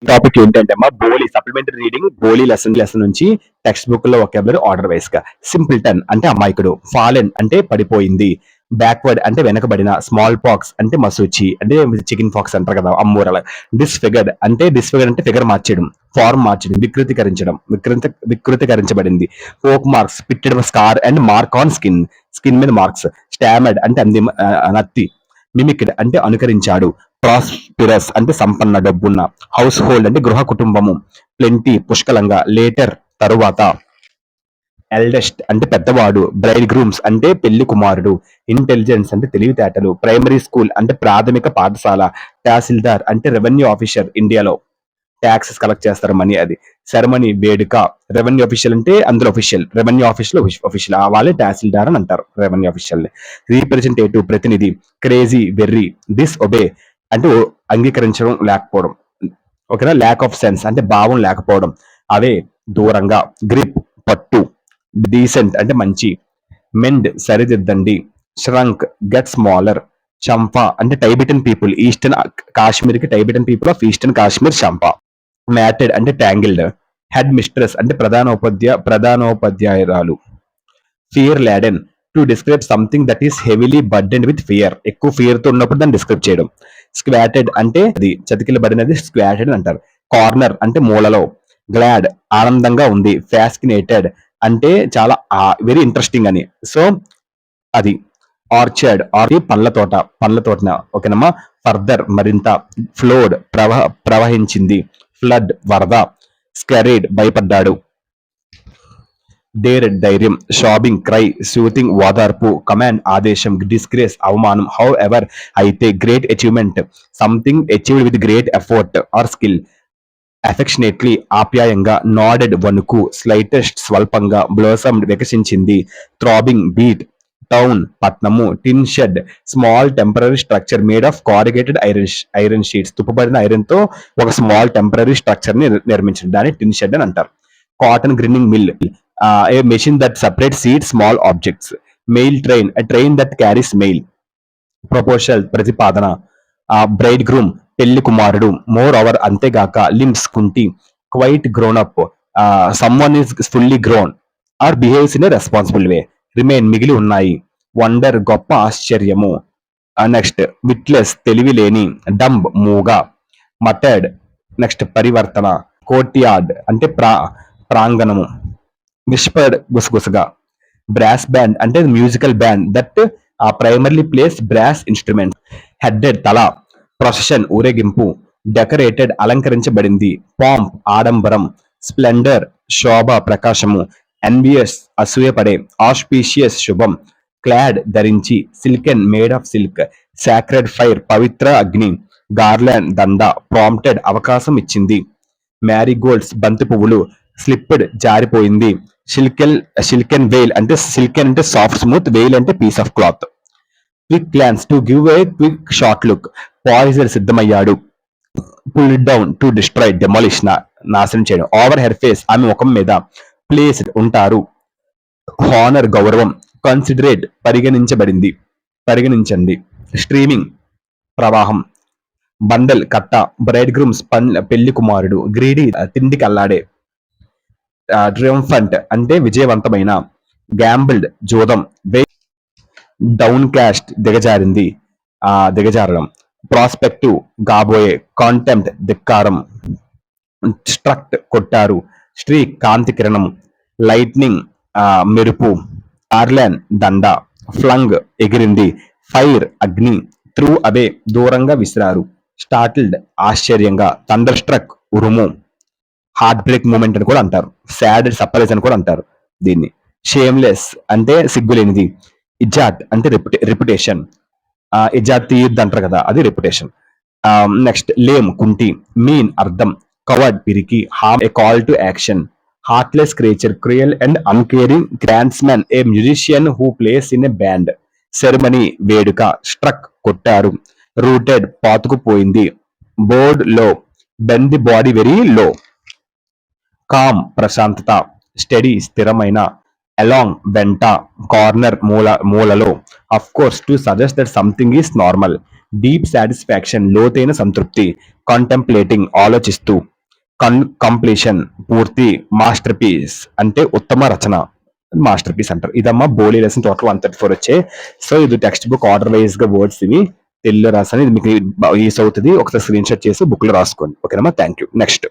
Topic ఏంటంటే అమ్మా బోలీ supplementary reading బోలీ lesson నుంచి టెక్స్ట్ బుక్ లో ఒకాబులరీ ఆర్డర్ వైస్ గా. సింపుల్టన్ అంటే అమాయకుడు, ఫాలెన్ అంటే పడిపోయింది, బ్యాక్వర్డ్ అంటే వెనకబడిన, స్మాల్ పాక్స్ అంటే మసూచి అంటే చికెన్ పాక్స్ అంటారు కదా అమ్మూరల, డిస్ఫిగర్డ్ అంటే ఫిగర్ మార్చడం, ఫార్మ్ మార్చడం, వికృతీకరించబడింది, pock marks pitted scar and mark on skin, skin మీద మార్క్స్, స్టామర్డ్ అంటే నత్తి, మిమిక్డ్ అంటే అనుకరించాడు, ప్రాస్పిరస్ అంటే సంపన్న డబ్బున్న, హౌస్ హోల్డ్ అంటే గృహ కుటుంబము, ప్లెంటీ పుష్కలంగా, లేటర్ తరువాత, ఎల్డెస్ట్ అంటే పెద్దవాడు, బ్రైడ్ గ్రూమ్స్ అంటే పెళ్లి కుమారుడు, ఇంటెలిజెన్స్ అంటే తెలివితేటలు, ప్రైమరీ స్కూల్ అంటే ప్రాథమిక పాఠశాల, తహసీల్దార్ అంటే రెవెన్యూ ఆఫీసర్ ఇండియాలో ట్యాక్సెస్ కలెక్ట్ చేస్తారు మనీ అది, సెరమనీ వేడుక, రెవెన్యూ ఆఫీషియల్ అంటే అందులో ఆఫీషియల్, రెవెన్యూ ఆఫీస్ లో ఆఫీషియల్ వాళ్ళే తహసీల్దార్ అని అంటారు రెవెన్యూ ఆఫీషియల్. రీప్రజెంటేటివ్ ప్రతినిధి, క్రేజీ వెర్రీ, డిస్ ఒబే అంటే అంగీకరించడం లేకపోవడం, ఓకేనా, ల్యాక్ ఆఫ్ సెన్స్ అంటే భావం లేకపోవడం, అవే దూరంగా, గ్రిప్ పట్టు, డీసెంట్ అంటే మంచి, మెండ్ సరిదిద్దండి, ష్రంక్ గెట్ స్మాలర్, చంపా అంటే టైబిటన్ పీపుల్ ఈస్టర్న్ కాశ్మీర్ కి Tibetan people of eastern Kashmir Champa, matted అంటే ట్యాంగిల్డ్, హెడ్ మిస్ట్రెస్ అంటే ప్రధానోపాధ్యాయురాలు, fear laden to describe something that is heavily burden with fear ఎక్కువ ఫియర్ తో ఉన్నప్పుడు దాన్ని డిస్క్రైబ్ చేయడం, స్క్వాటెడ్ అంటే అది చతికిలబడినది స్క్వాటెడ్ అంటారు, కార్నర్ అంటే మూలలో, గ్లాడ్ ఆనందంగా ఉంది, ఫ్యాస్కినేటెడ్ అంటే చాలా వెరీ ఇంట్రెస్టింగ్ అని, సో అది, ఆర్చర్డ్ పండ్ల తోటన ఓకేనమ్మా, ఫర్దర్ మరింత, ఫ్లోడ్ ప్రవహించింది, ఫ్లడ్ వరద, స్కెరీడ్ భయపడ్డాడు, డేర్ ధైర్యం, షాబింగ్ క్రై, సూతింగ్ ఓదార్పు, కమాండ్ ఆదేశం, డిస్గ్రేస్ అవమానం, హౌ ఎవర్ అయితే, great achievement something achieved with great effort or skill, affectionately ఆప్యాయంగా, నాడెడ్ వణుకు, స్లైటెస్ట్ స్వల్పంగా, బ్లోసమ్డ్ వికసించింది, థ్రాబింగ్ బీట్, టౌన్ పట్నము, tin shed small temporary structure made of corrugated iron sheets తుప్పబడిన ఐరన్ తో ఒక స్మాల్ టెంపరరీ స్ట్రక్చర్ ని నిర్మించడం దాన్ని టిన్ షెడ్ అని అంటారు, cotton grinning mill, a machine that separate seed small objects, mail train a train that carries mail, proposal ప్రతిపాదన, bride groom పెళ్లి కుమారుడు, మోర్ ఓవర్ అంతేగాక, లిమ్స్ కుంటి, quite grown up someone is fully grown or behaves in a responsible way, remain మిగిలి ఉన్నాయి, wonder గొప్ప ఆశ్చర్యము, next విట్లెస్ తెలివి లేని, డంబ్ మూగ, మటెడ్ నెక్స్ట్ పరివర్తన, కోర్ట్యార్డ్ అంటే ప్రాంగణము, విస్పర్డ్ గుసగుసగా, బ్రాస్ బ్యాండ్ అంటే musical band that primarily plays brass instrument, headed తల, ప్రొసెషన్ ఊరేగింపు, డెకరేటెడ్ అలంకరించబడింది, పాంప్ ఆడంబరం, స్ప్లెండర్ శోభ ప్రకాశము, ఎన్వియస్ అసూయపడే, ఆస్పీషియస్ శుభం, క్లాడ్ ధరించి, silken made of silk, sacred fire పవిత్ర అగ్ని, గార్లాండ్ దండ, ప్రాంప్టెడ్ అవకాశం ఇచ్చింది, మ్యారీగోల్డ్స్ బంతి పువ్వులు, స్లిప్డ్ జారిపోయింది, సిల్కెన్ వెయిల్ అంటే సిల్కెన్ అంటే సాఫ్ట్ స్మూత్, వెయిల్ అంటే piece of cloth, quick glance to give a quick short look, poised సిద్ధమయ్యాడు, pull down to destroy demolish నాశనం చేయడం, ఓవర్ హెర్ ఫేస్ ఆమె ముఖం మీద, ప్లేస్డ్ ఉంటారు, హానర్ గౌరవం, కన్సిడరేట్ పరిగణించండి, స్ట్రీమింగ్ ప్రవాహం, బండల్ కట్ట, బ్రైడ్ గ్రూమ్స్ పెళ్లి కుమారుడు, గ్రీడీ తిండికి అల్లాడే, ట్రియంఫంట్ అంటే విజయవంతమైన, గ్యాంబుల్డ్ జూదం, డౌన్ క్యాస్ట్ దిగజారడం, ప్రాస్పెక్టివ్ కాబోయే, కాంటెంప్ట్ ధిక్కారం, స్ట్రక్ట్ కొట్టారు, స్ట్రీక్ కాంతి కిరణం, లైట్నింగ్ మెరుపు, ఆర్లాన్ దండ, ఫ్లంగ్ ఎగిరింది, ఫైర్ అగ్ని, త్రూ అవే దూరంగా విసిరారు, స్టార్టిల్డ్ ఆశ్చర్యంగా, థండర్ స్ట్రక్ ఉరుము, హార్ట్ బ్రేక్ మూమెంట్ అని కూడా అంటారు, సాడ్ సర్ప్రైజ్ అని కూడా అంటారు దీన్ని, షేమ్లెస్ అంటే సిగ్గులేనిది, ఇజాట్ అంటే రెప్యుటేషన్, ఇజాత్ తీయద్దు అంటారు కదా అది రెప్యుటేషన్, నెక్స్ట్ లేమ్ కుంటి, మీన్ అర్థం, కవర్డ్ పిరికి, harm a call to action, heartless creature cruel and uncaring bandsmen a musician who plays in a band, ceremony వేడుక, స్ట్రక్ కొట్టారు, రూటెడ్ పాతుకుపోయింది, bowed low, bend the body very low, calm ప్రశాంతత, steady స్థిరమైన, along వెంట, corner మూలలో, of course to suggest that something is normal, deep satisfaction లోతైన సంతృప్తి, contemplating ఆలోచిస్తూ, కంప్లీషన్ పూర్తి, మాస్టర్ పీస్ అంటే ఉత్తమ రచన, మాస్టర్ పీస్ అంటారు. ఇదమ్మా బోలీ లెసన్ టోటల్ 134 వచ్చాయి. సో ఇది టెక్స్ట్ బుక్ ఆర్డర్ వైజ్ గా వర్డ్స్ ఇవి తెలుగులో రాసాను. ఇది మీకు యూస్ అవుతుంది. ఒకసారి స్క్రీన్ షాట్ చేసి బుక్ లో రాసుకోండి. ఓకేనమ్మా, థ్యాంక్ యూ. నెక్స్ట్